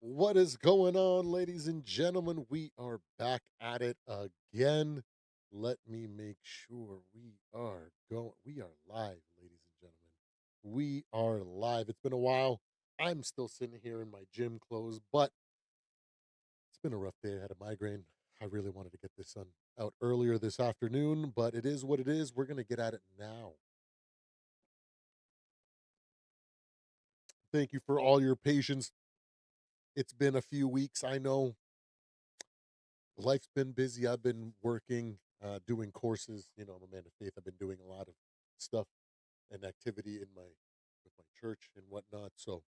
What is going on, ladies and gentlemen? We are back at it again. Let me make sure we are going. We are live, ladies and gentlemen. We are live. It's been a while. I'm still sitting here in my gym clothes, but it's been a rough day. I had a migraine. I really wanted to get this out earlier this afternoon, but it is what it is. We're going to get at it now. Thank you for all your patience. It's been a few weeks. I know life's been busy. I've been working, doing courses. I'm a man of faith. I've been doing a lot of stuff and activity in my with my church and whatnot. So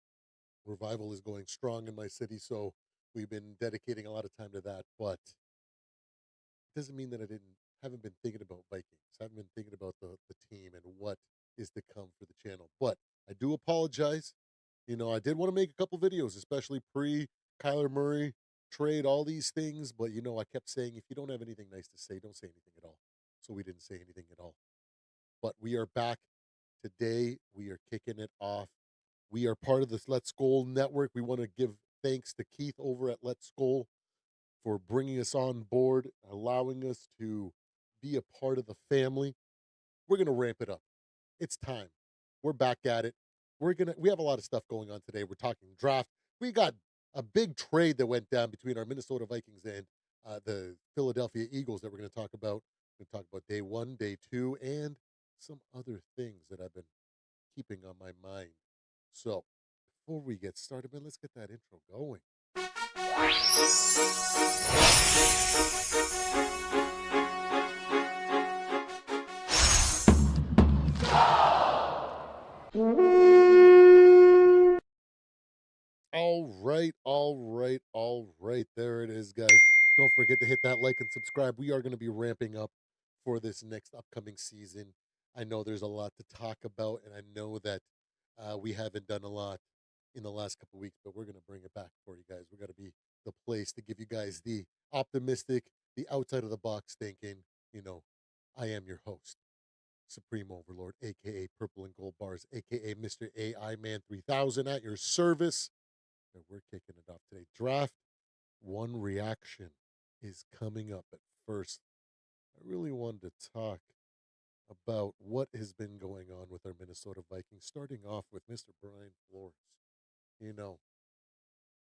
revival is going strong in my city. So we've been dedicating a lot of time to that. But it doesn't mean that I didn't haven't been thinking about Vikings. I haven't been thinking about the team and what is to come for the channel. But I do apologize. I did want to make a couple videos, especially pre Kyler Murray trade, all these things. But I kept saying if you don't have anything nice to say, don't say anything at all. So we didn't say anything at all. But we are back today. We are kicking it off. We are part of this Let's Goal network. We want to give thanks to Keith over at Let's Goal for bringing us on board, allowing us to be a part of the family. We're going to ramp it up. It's time. We're back at it. We have a lot of stuff going on today. We're talking draft. We got a big trade that went down between our Minnesota Vikings and the Philadelphia Eagles that we're going to talk about. We're going to talk about day one, day two, and some other things that I've been keeping on my mind. So before we get started, man, let's get that intro going. All right, all right, all right. There it is, guys. Don't forget to hit that like and subscribe. We are going to be ramping up for this next upcoming season. I know there's a lot to talk about, and I know that we haven't done a lot in the last couple of weeks, but we're going to bring it back for you guys. We're going to be the place to give you guys the optimistic, the outside of the box thinking. You know, I am your host, Supreme Overlord, aka Purple and Gold Bars, aka Mr. AI Man 3000 at your service. And we're kicking it off today. Draft one reaction is coming up at first. I really wanted to talk about what has been going on with our Minnesota Vikings, starting off with Mr. Brian Flores. You know,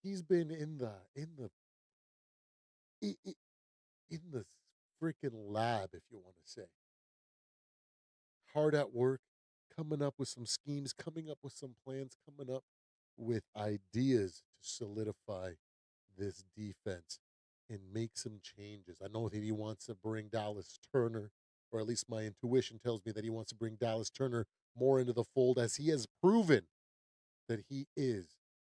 he's been i- i- in the freaking lab, if you want to say, hard at work, coming up with some schemes, coming up with some plans, coming up with ideas to solidify this defense and make some changes. I know that he wants to bring Dallas Turner, or at least my intuition tells me that he wants to bring Dallas Turner more into the fold as he has proven that he is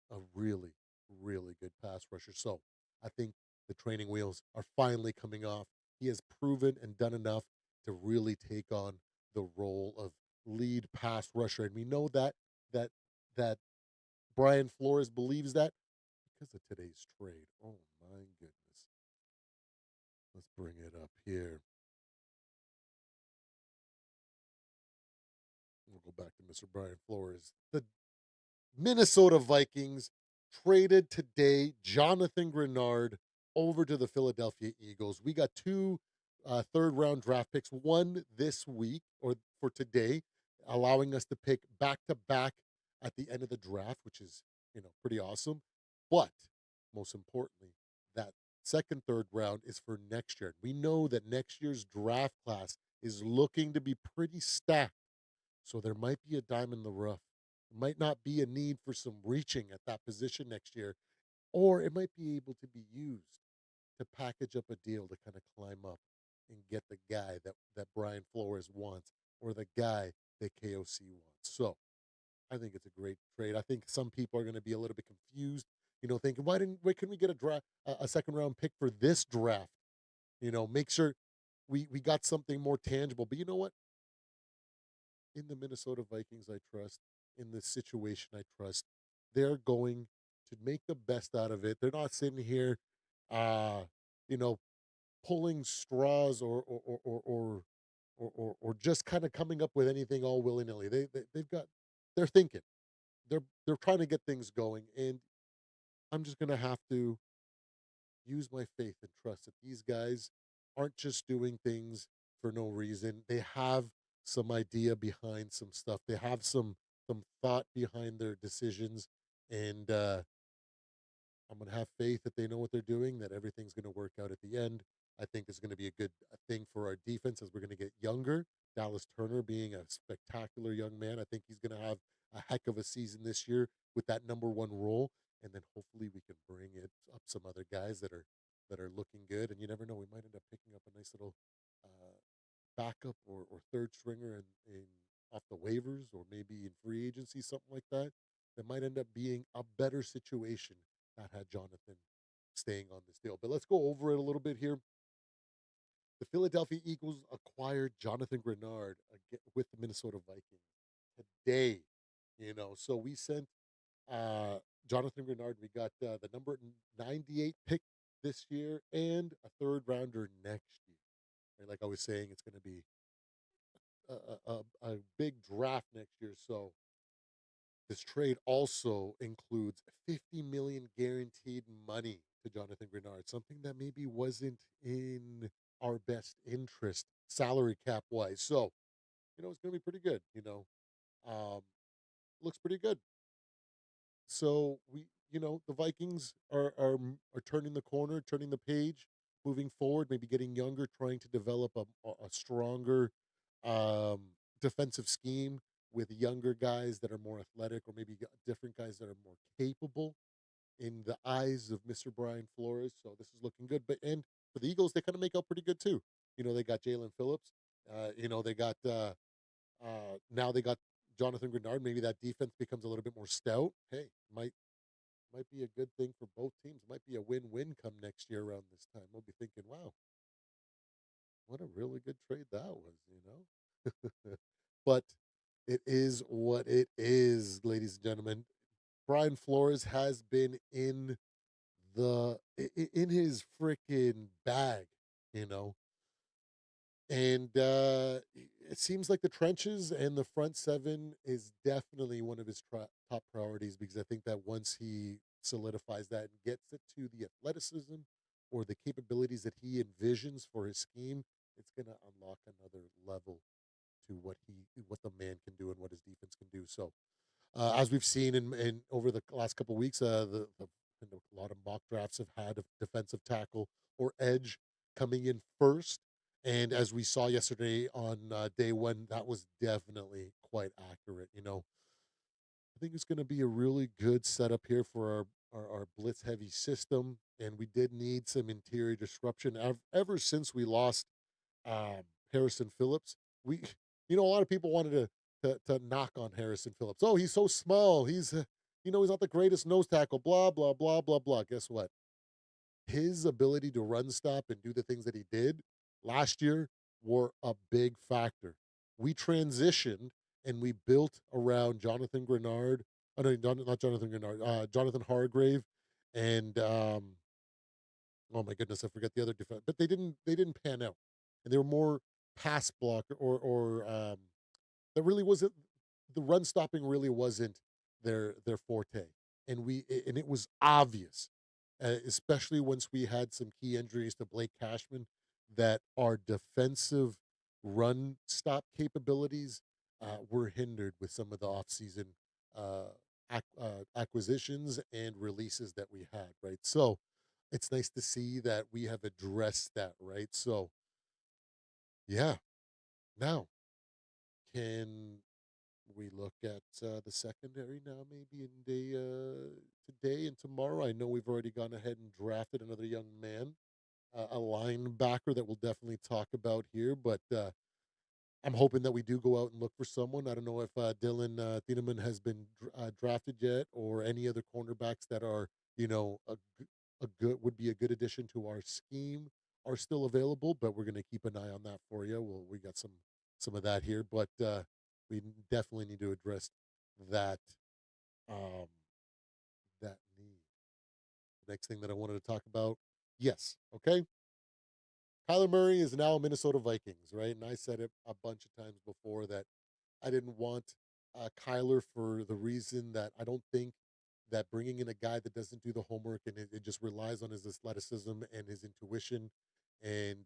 a really, really good pass rusher. So I think the training wheels are finally coming off. He has proven and done enough to really take on the role of lead pass rusher. And we know that that Brian Flores believes that because of today's trade. Oh my goodness. Let's bring it up here. We'll go back to Mr. Brian Flores. The Minnesota Vikings traded today Jonathan Grenard over to the Philadelphia Eagles. We got two third round draft picks, one this week or for today, allowing us to pick back to back at the end of the draft, which is, pretty awesome. But most importantly, that second, third round is for next year. We know that next year's draft class is looking to be pretty stacked. So there might be a dime in the rough. There might not be a need for some reaching at that position next year, or it might be able to be used to package up a deal to kind of climb up and get the guy that Brian Flores wants or the guy that KOC wants. So I think it's a great trade. I think some people are going to be a little bit confused, thinking why couldn't we get a second round pick for this draft? Make sure we got something more tangible. But you know what? In the Minnesota Vikings, I trust. In this situation, I trust. They're going to make the best out of it. They're not sitting here, uh, you know, pulling straws or just kind of coming up with anything all willy nilly. They've got they're thinking. They're trying to get things going, and I'm just gonna have to use my faith and trust that these guys aren't just doing things for no reason. They have some idea behind some stuff. They have some thought behind their decisions, and I'm going to have faith that they know what they're doing, that everything's going to work out at the end. I think it's going to be a good thing for our defense as we're going to get younger. Dallas Turner being a spectacular young man, I think he's going to have a heck of a season this year with that number one role, and then hopefully we can bring it up some other guys that are looking good. And you never know, we might end up picking up a nice little uh, backup or third stringer in off the waivers or maybe in free agency, something like that. That might end up being a better situation that had Jonathan staying on this deal. But let's go over it a little bit here. The Philadelphia Eagles acquired Jonathan Grenard with the Minnesota Vikings today. So we sent uh, Jonathan Grenard. We got the number 98 pick this year and a third rounder next year. Right? Like I was saying, it's going to be a big draft next year. So this trade also includes 50 million guaranteed money to Jonathan Grenard, something that maybe wasn't in our best interest salary cap wise. So, it's going to be pretty good, Um, looks pretty good. So the Vikings are turning the corner, turning the page, moving forward, maybe getting younger, trying to develop a stronger um, defensive scheme with younger guys that are more athletic, or maybe different guys that are more capable in the eyes of Mr. Brian Flores. So this is looking good. But and for the Eagles, they kind of make out pretty good too. They got Jalen Phillips. They got now they got Jonathan Grenard. Maybe that defense becomes a little bit more stout. Hey, might be a good thing for both teams. Might be a win-win come next year around this time. We'll be thinking, wow, what a really good trade that was. But it is what it is, ladies and gentlemen. Brian Flores has been in his freaking bag, you know. And it seems like the trenches and the front seven is definitely one of his top priorities, because I think that once he solidifies that and gets it to the athleticism or the capabilities that he envisions for his scheme, it's going to unlock another level to what the man can do and what his defense can do. So as we've seen in over the last couple of weeks, a lot of mock drafts have had a defensive tackle or edge coming in first. And as we saw yesterday on day one, that was definitely quite accurate. I think it's going to be a really good setup here for our blitz heavy system. And we did need some interior disruption ever since we lost Harrison Phillips. A lot of people wanted to knock on Harrison Phillips. Oh, he's so small. He's not the greatest nose tackle. Blah blah blah blah blah. Guess what? His ability to run stop and do the things that he did last year were a big factor. We transitioned and we built around Jonathan Grenard. No, not Jonathan Grenard. Jonathan Hargrave, and oh my goodness, I forget the other defense, but they didn't pan out, and they were more pass block or that really wasn't the run stopping really wasn't their forte, and it was obvious, especially once we had some key injuries to Blake Cashman, that our defensive run stop capabilities were hindered with some of the offseason uh, acquisitions and releases that we had. Right, so it's nice to see that we have addressed that. Right, so yeah, now can we look at the secondary now, maybe in today and tomorrow. I know we've already gone ahead and drafted another young man, a linebacker that we'll definitely talk about here. But I'm hoping that we do go out and look for someone. I don't know if Dylan Thieneman has been drafted yet, or any other cornerbacks that are, a good would be a good addition to our scheme are still available. But we're going to keep an eye on that for you. We got some of that here, but definitely need to address that um, that need. The next thing that I wanted to talk about, yes, okay. Kyler Murray is now a Minnesota Vikings, right? And I said it a bunch of times before that I didn't want Kyler for the reason that I don't think. that bringing in a guy that doesn't do the homework and it just relies on his athleticism and his intuition and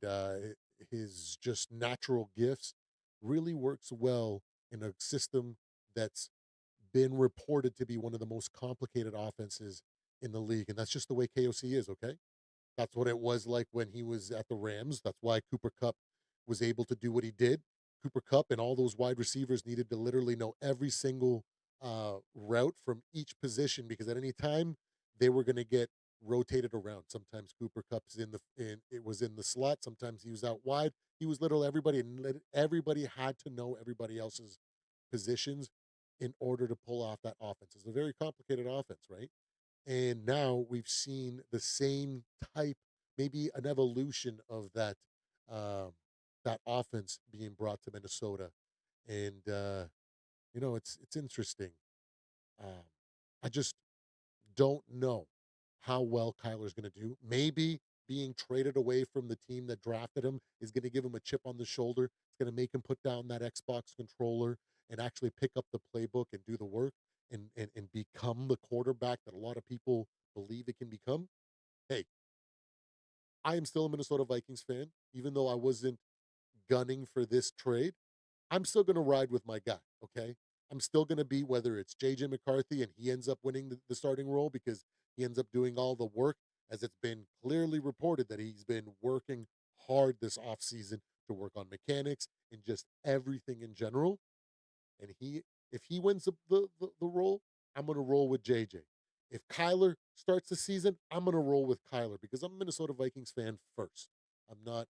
his just natural gifts really works well in a system that's been reported to be one of the most complicated offenses in the league. And that's just the way KOC is, okay? That's what it was like when he was at the Rams. That's why Cooper Cup was able to do what he did. Cooper Cup and all those wide receivers needed to literally know every single route from each position because at any time they were going to get rotated around. Sometimes Cooper Cup's it was in the slot. Sometimes he was out wide. He was literally everybody, and everybody had to know everybody else's positions in order to pull off that offense. It's a very complicated offense, right? And now we've seen the same type, maybe an evolution of um, that offense being brought to Minnesota, and it's interesting. Um, I just don't know how well Kyler's going to do. Maybe being traded away from the team that drafted him is going to give him a chip on the shoulder. It's going to make him put down that Xbox controller and actually pick up the playbook and do the work and become the quarterback that a lot of people believe it can become. Hey, I am still a Minnesota Vikings fan, even though I wasn't gunning for this trade. I'm still going to ride with my guy. Okay. I'm still going to be, whether it's JJ McCarthy and he ends up winning the starting role because he ends up doing all the work, as it's been clearly reported that he's been working hard this offseason to work on mechanics and just everything in general. And if he wins the role, I'm going to roll with JJ. If Kyler starts the season, I'm going to roll with Kyler because I'm a Minnesota Vikings fan first. I'm not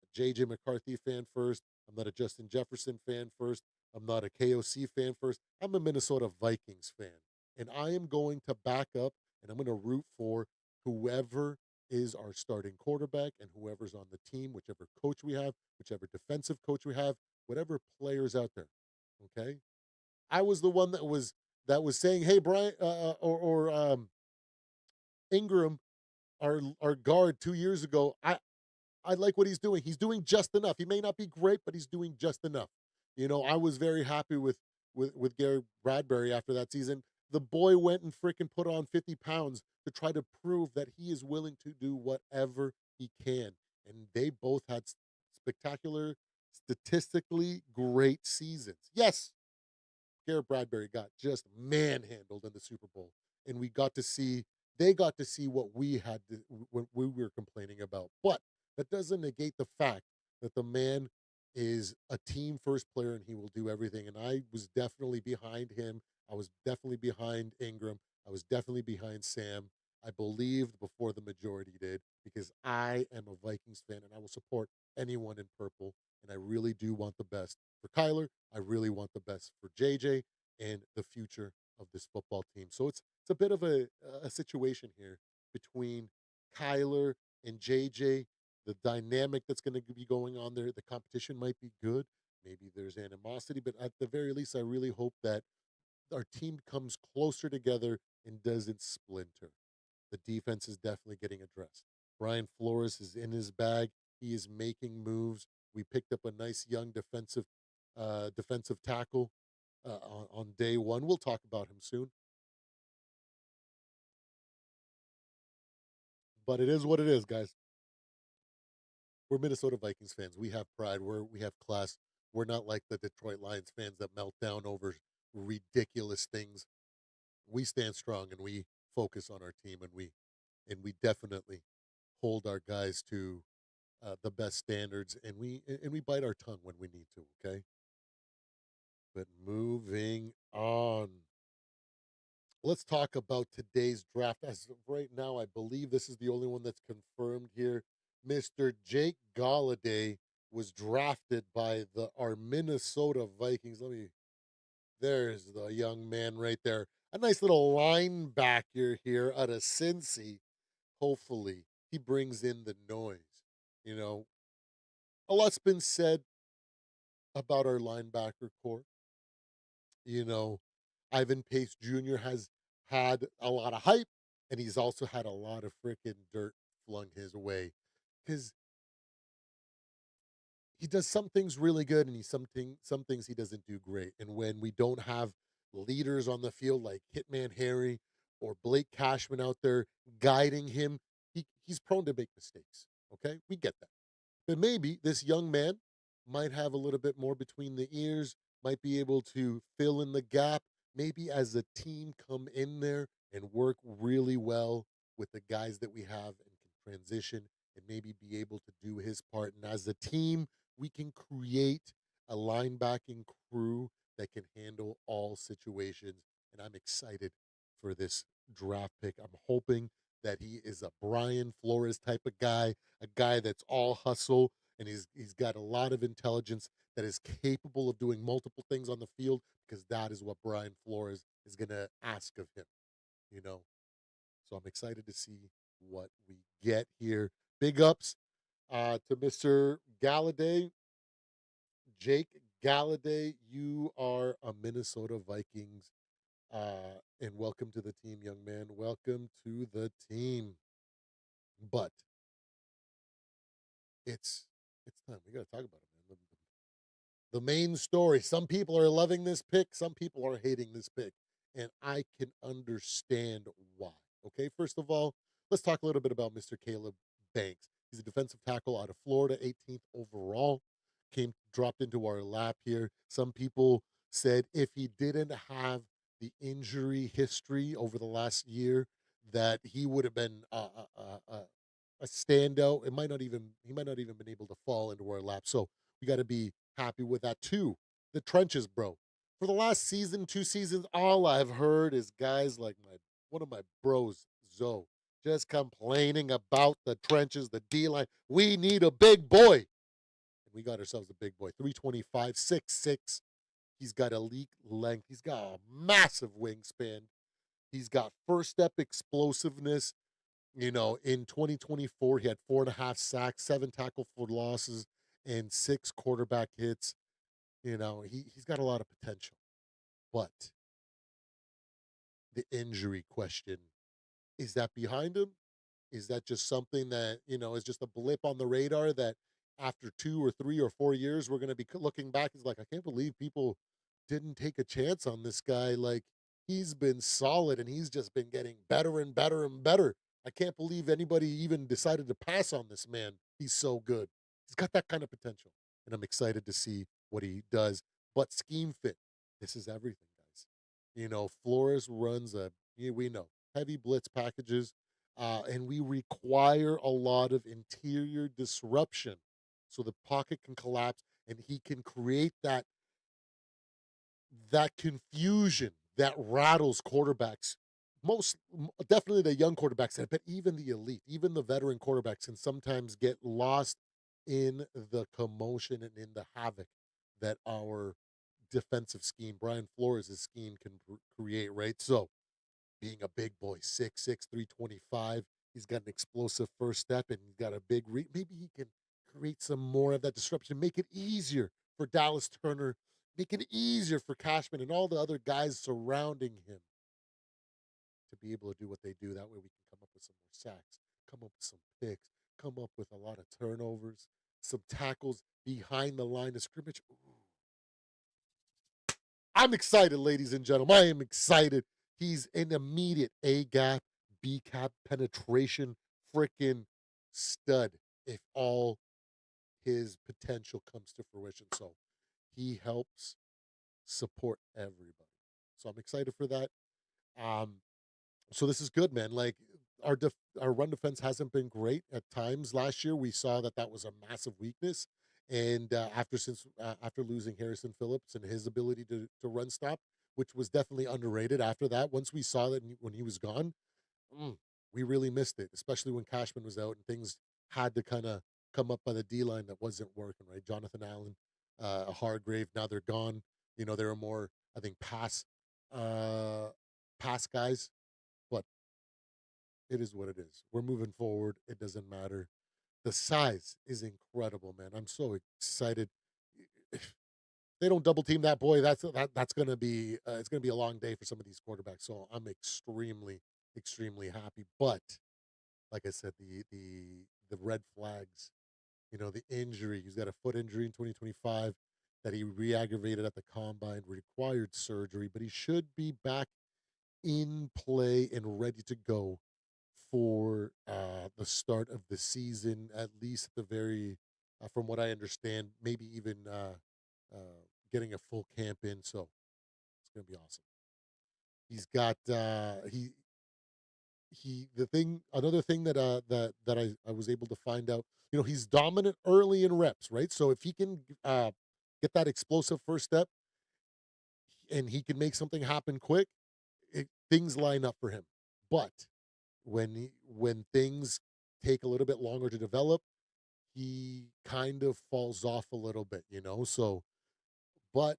a JJ McCarthy fan first. I'm not a Justin Jefferson fan first. I'm not a KOC fan first. I'm a Minnesota Vikings fan. And I am going to back up and I'm going to root for whoever is our starting quarterback and whoever's on the team, whichever coach we have, whichever defensive coach we have, whatever players out there. Okay. I was the one that was saying, "Hey, Brian, Ingram, our guard 2 years ago. I like what he's doing. He's doing just enough. He may not be great, but he's doing just enough." I was very happy with Gary Bradbury after that season. The boy went and freaking put on 50 pounds to try to prove that he is willing to do whatever he can. And they both had spectacular, statistically great seasons. Yes, Garrett Bradbury got just manhandled in the Super Bowl, and they got to see what we had when we were complaining about. But that doesn't negate the fact that the man is a team first player and he will do everything. And I was definitely behind him. I was definitely behind Ingram. I was definitely behind Sam. I believed before the majority did because I am a Vikings fan and I will support anyone in purple. And I really do want the best for Kyler. I really want the best for JJ and the future of this football team. So it's a bit of a situation here between Kyler and JJ. The dynamic that's going to be going on there, the competition might be good. Maybe there's animosity, but at the very least, I really hope that our team comes closer together and doesn't splinter. The defense is definitely getting addressed. Brian Flores is in his bag. He is making moves. We picked up a nice young defensive tackle on day one. We'll talk about him soon, but it is what it is, guys. We're Minnesota Vikings fans. We have pride. We have class. We're not like the Detroit Lions fans that melt down over ridiculous things. We stand strong and we focus on our team, and we definitely hold our guys to the best standards, and we bite our tongue when we need to. Okay, but moving on. Let's talk about today's draft. As of right now, I believe this is the only one that's confirmed here. Mr. Jake Galladay was drafted by our Minnesota Vikings. There's the young man right there. A nice little linebacker here out of Cincy. Hopefully, he brings in the noise. You know, a lot's been said about our linebacker core. You know, Ivan Pace Jr. has had a lot of hype, and he's also had a lot of freaking dirt flung his way because he does some things really good, and some things he doesn't do great. And when we don't have leaders on the field like Hitman Harry or Blake Cashman out there guiding him, he's prone to make mistakes. Okay, we get that. But maybe this young man might have a little bit more between the ears, might be able to fill in the gap, maybe as a team come in there and work really well with the guys that we have and can transition and maybe be able to do his part. And as a team, we can create a linebacking crew that can handle all situations. And I'm excited for this draft pick. I'm hoping that he is a Brian Flores type of guy, a guy that's all hustle and he's got a lot of intelligence that is capable of doing multiple things on the field because that is what Brian Flores is going to ask of him, you know. So I'm excited to see what we get here. Big ups to Mr. Galladay, Jake Galladay. You are a Minnesota Vikings, and welcome to the team, young man. Welcome to the team. But it's it's time. We got to talk about it, man. The main story. Some people are loving this pick, some people are hating this pick, and I can understand why. Okay, first of all, let's talk a little bit about Mr. Caleb Banks. He's a defensive tackle out of Florida, 18th overall. Came dropped into our lap here. Some people said if he didn't have the injury history over the last year, that he would have been a standout. It might not even he might not even been able to fall into our lap. So we got to be happy with that too. The trenches, bro. For the last season, 2 seasons, all I've heard is guys like my one of my bros, Zoe, just complaining about the trenches, the D line. We need a big boy. And we got ourselves a big boy. 325, 6'6". He's got elite length. He's got a massive wingspan. He's got first step explosiveness. In 2024, he had 4.5 sacks, 7 tackle for losses, and 6 quarterback hits. He's got a lot of potential, but the injury question, is that behind him? Is that just something that, is just a blip on the radar that after 2 or 3 or 4 years, we're going to be looking back? It's like, I can't believe people didn't take a chance on this guy. Like, he's been solid and he's just been getting better and better and better. I can't believe anybody even decided to pass on this man. He's so good. He's got that kind of potential. And I'm excited to see what he does. But scheme fit, this is everything, guys. Flores runs we know, heavy blitz packages, and we require a lot of interior disruption so the pocket can collapse and he can create that confusion that rattles quarterbacks. Definitely the young quarterbacks, but even the elite, even the veteran quarterbacks can sometimes get lost in the commotion and in the havoc that our defensive scheme, Brian Flores' scheme, can create, right? So being a big boy, 6'6", 325. He's got an explosive first step and he's got a big maybe he can create some more of that disruption, make it easier for Dallas Turner, make it easier for Cashman and all the other guys surrounding him to be able to do what they do. That way we can come up with some more sacks, come up with some picks, come up with a lot of turnovers, some tackles behind the line of scrimmage. Ooh, I'm excited, ladies and gentlemen. I am excited. He's an immediate A gap, B cap penetration, freaking stud if all his potential comes to fruition. So he helps support everybody. So I'm excited for that. Um, so this is good, man. Like our run defense hasn't been great at times. Last year, we saw that was a massive weakness, and after losing Harrison Phillips and his ability to run stop, which was definitely underrated. After that, once we saw that when he was gone, mm, we really missed it, especially when Cashman was out and things had to kind of come up by the D line that wasn't working. Right, Jonathan Allen, Hargrave. Now they're gone. There are more, I think, uh, pass guys, but it is what it is. We're moving forward. It doesn't matter. The size is incredible, man. I'm so excited. If they don't double team that boy, that's gonna be it's gonna be a long day for some of these quarterbacks. So I'm extremely happy. But like I said, the red flags, the injury. He's got a foot injury in 2025 that he re-aggravated at the combine, required surgery, but he should be back in play and ready to go for the start of the season, at least at the very, from what I understand, maybe even getting a full camp in. So it's gonna be awesome. He's got he the thing another thing that I was able to find out, he's dominant early in reps, right? So if he can get that explosive first step and he can make something happen quick, things line up for him. But when things take a little bit longer to develop, he kind of falls off a little bit, So, but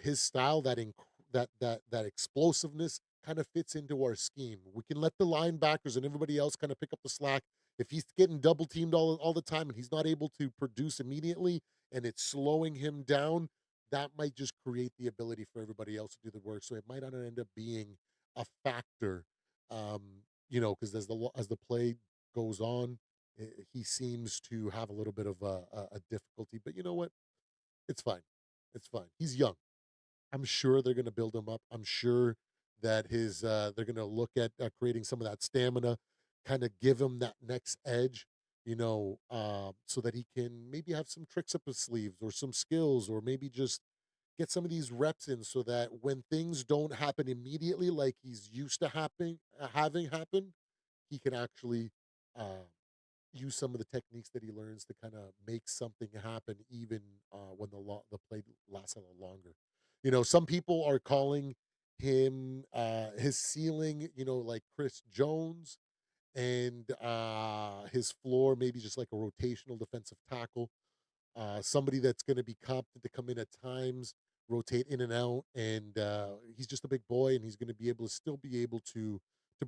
his style, that explosiveness kind of fits into our scheme. We can let the linebackers and everybody else kind of pick up the slack. If he's getting double teamed all the time and he's not able to produce immediately and it's slowing him down, that might just create the ability for everybody else to do the work. So it might not end up being a factor, because as the play goes on, he seems to have a little bit of a difficulty. But you know what? It's fine. It's fine. He's young. I'm sure they're gonna build him up. I'm sure that they're gonna look at, creating some of that stamina, kinda give him that next edge, so that he can maybe have some tricks up his sleeves or some skills, or maybe just get some of these reps in so that when things don't happen immediately like he's used to having happen, he can actually, uh use some of the techniques that he learns to kind of make something happen, even when the play lasts a little longer. Some people are calling him his ceiling, like Chris Jones, and his floor maybe just like a rotational defensive tackle, somebody that's going to be competent to come in at times, rotate in and out, and he's just a big boy, and he's going to be able to still be able to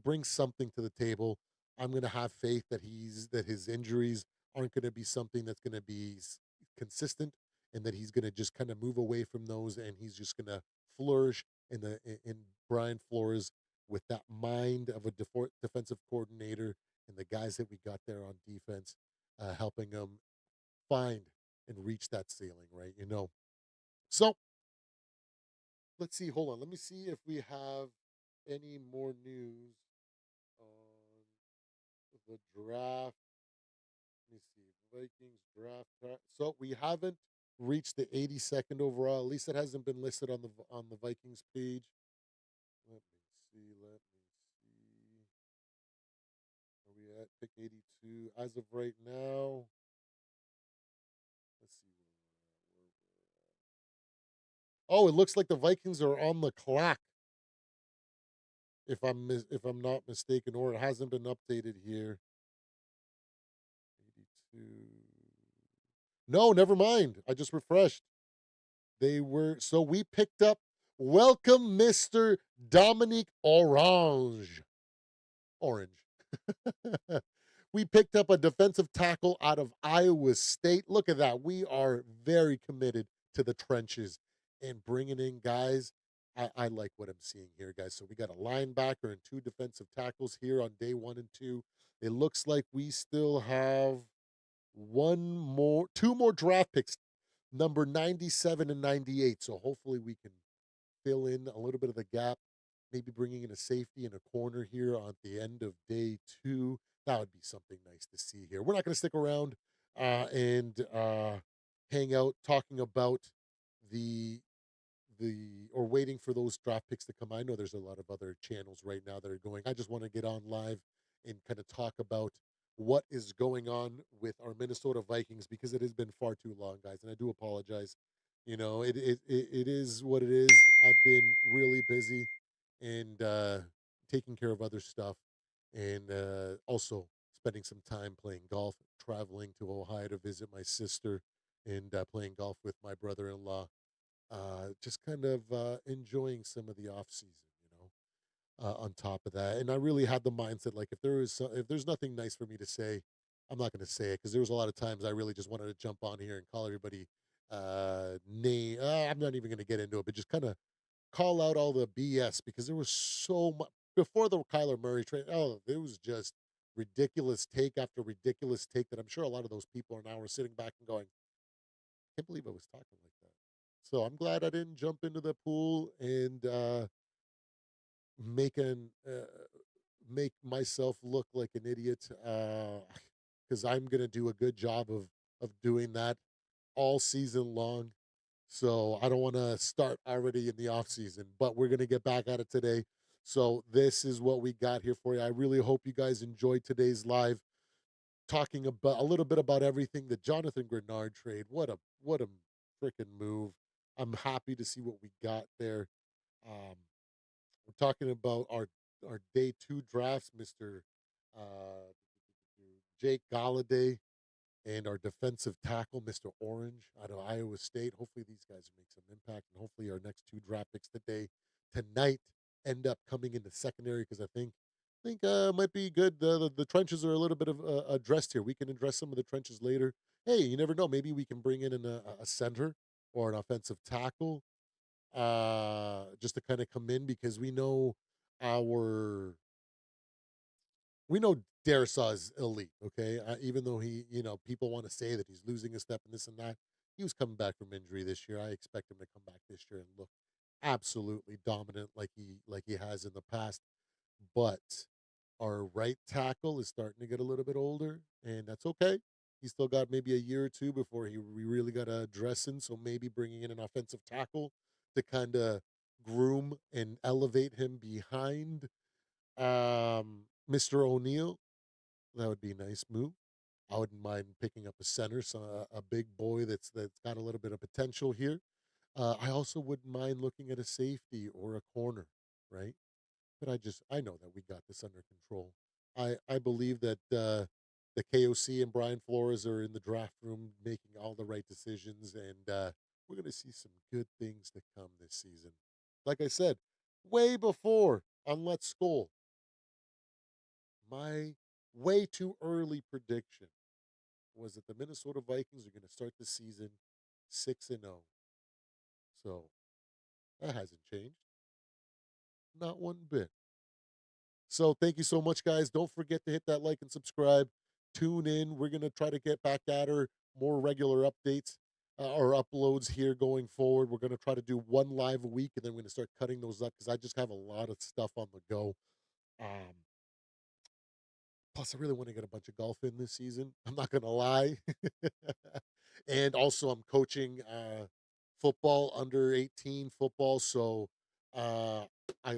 bring something to the table. I'm going to have faith that his injuries aren't going to be something that's going to be consistent, and that he's going to just kind of move away from those, and he's just going to flourish in Brian Flores with that mind of a defensive coordinator and the guys that we got there on defense, helping him find and reach that ceiling, right? So let's see. Hold on. Let me see if we have any more news on the draft. Let me see. Vikings draft. So we haven't reached the 82nd overall. At least it hasn't been listed on the Vikings page. Let me see. Let me see. Are we at pick 82 as of right now? Let's see where we're at. Oh, it looks like the Vikings are on the clock, if I'm not mistaken, or it hasn't been updated here. 82. No, never mind. I just refreshed. We picked up, welcome Mr. Dominique Orange. Orange. We picked up a defensive tackle out of Iowa State. Look at that. We are very committed to the trenches and bringing in guys. I like what I'm seeing here, guys. So we got a linebacker and two defensive tackles here on day 1 and 2. It looks like we still have two more draft picks, number 97 and 98. So hopefully we can fill in a little bit of the gap, maybe bringing in a safety and a corner here on the end of day 2. That would be something nice to see here. We're not going to stick around and hang out talking about the or waiting for those draft picks to come. I know there's a lot of other channels right now that are going. I just want to get on live and kind of talk about what is going on with our Minnesota Vikings, because it has been far too long, guys, and I do apologize. It is what it is. I've been really busy and taking care of other stuff, and also spending some time playing golf, traveling to Ohio to visit my sister, and playing golf with my brother-in-law, just kind of enjoying some of the off season, on top of that. And I really had the mindset, like, if there's nothing nice for me to say, I'm not going to say it, because there was a lot of times I really just wanted to jump on here and call everybody name. I'm not even going to get into it, but just kind of call out all the BS, because there was so much before the Kyler Murray trade. Oh, it was just ridiculous take after ridiculous take that I'm sure a lot of those people are now are sitting back and going, can't believe I was talking like that. So I'm glad I didn't jump into the pool and making make myself look like an idiot because I'm gonna do a good job of doing that all season long. So I don't want to start already in the off season, but we're gonna get back at it today. So this is what we got here for you. I really hope you guys enjoyed today's live, talking about a little bit about everything. The Jonathan Grenard trade. What a freaking move. I'm happy to see what we got there. Um, we're talking about our day two drafts, Mister uh, Jake Galladay, and our defensive tackle, Mister Orange, out of Iowa State. Hopefully, these guys make some impact, and hopefully, our next two draft picks tonight end up coming into secondary because I think might be good. The trenches are a little bit of addressed here. We can address some of the trenches later. Hey, you never know. Maybe we can bring in a center or an offensive tackle just to kind of come in because our we know Darisaw is elite, okay? Even though people want to say that he's losing a step and this and that, he was coming back from injury this year. I expect him to come back this year and look absolutely dominant like he has in the past. But our right tackle is starting to get a little bit older, and that's okay. He's still got maybe a year or two before we really got to address him. So maybe bringing in an offensive tackle to kind of groom and elevate him behind Mr. O'Neal, that would be a nice move. I wouldn't mind picking up a center, so a big boy that's got a little bit of potential here. I also wouldn't mind looking at a safety or a corner, right? But I know that we got this under control. I believe that the KOC and Brian Flores are in the draft room making all the right decisions, and we're going to see some good things to come this season. Like I said, way before on Let's Skull, my way too early prediction was that the Minnesota Vikings are going to start the season 6-0. So that hasn't changed, not one bit. So thank you so much, guys. Don't forget to hit that like and subscribe. Tune in. We're gonna try to get back at her more regular updates or uploads here going forward. We're gonna try to do one live a week, and then we're gonna start cutting those up because I just have a lot of stuff on the go. Um, Plus, I really want to get a bunch of golf in this season. I'm not gonna lie. And also, I'm coaching football, under 18 football, so uh,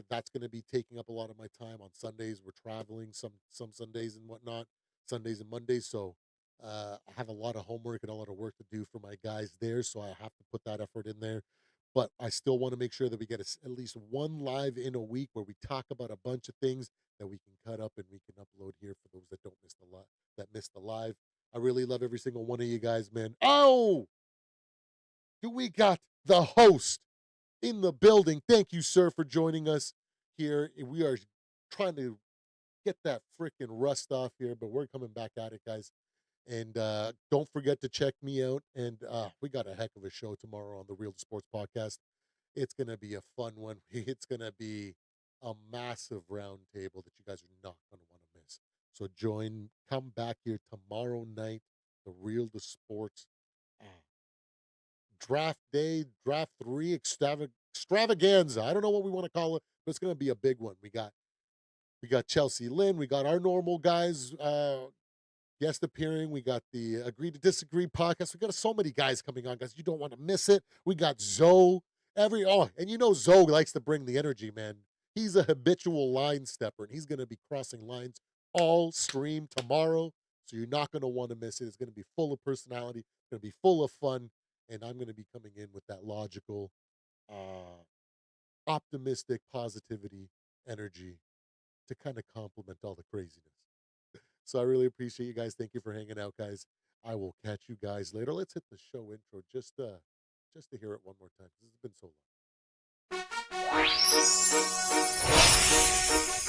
that's going to be taking up a lot of my time on Sundays. We're traveling some Sundays and whatnot, Sundays and Mondays. So I have a lot of homework and a lot of work to do for my guys there. So I have to put that effort in there. But I still want to make sure that we get at least one live in a week where we talk about a bunch of things that we can cut up and we can upload here for those that don't miss the live that missed the live. I really love every single one of you guys, man. Oh, do we got the host in the building? Thank you, sir, for joining us here. We are trying to get that freaking rust off here, but we're coming back at it, guys. And don't forget to check me out. And we got a heck of a show tomorrow on the Real Sports Podcast. It's going to be a fun one. It's going to be a massive round table that you guys are not going to want to miss. So come back here tomorrow night, the Real the Sports uh, draft day, draft three extravaganza. I don't know what we want to call it, but it's going to be a big one. We got Chelsea Lynn, we got our normal guys guest appearing. We got the Agree to Disagree podcast. We got so many guys coming on, guys. You don't want to miss it. We got Zoe. And Zoe likes to bring the energy, man. He's a habitual line stepper, and he's going to be crossing lines all stream tomorrow. So you're not going to want to miss it. It's going to be full of personality, going to be full of fun, and I'm going to be coming in with that logical, uh, optimistic positivity energy to kind of complement all the craziness. So I really appreciate you guys. Thank you for hanging out, guys. I will catch you guys later. Let's hit the show intro just to hear it one more time because it's been so long.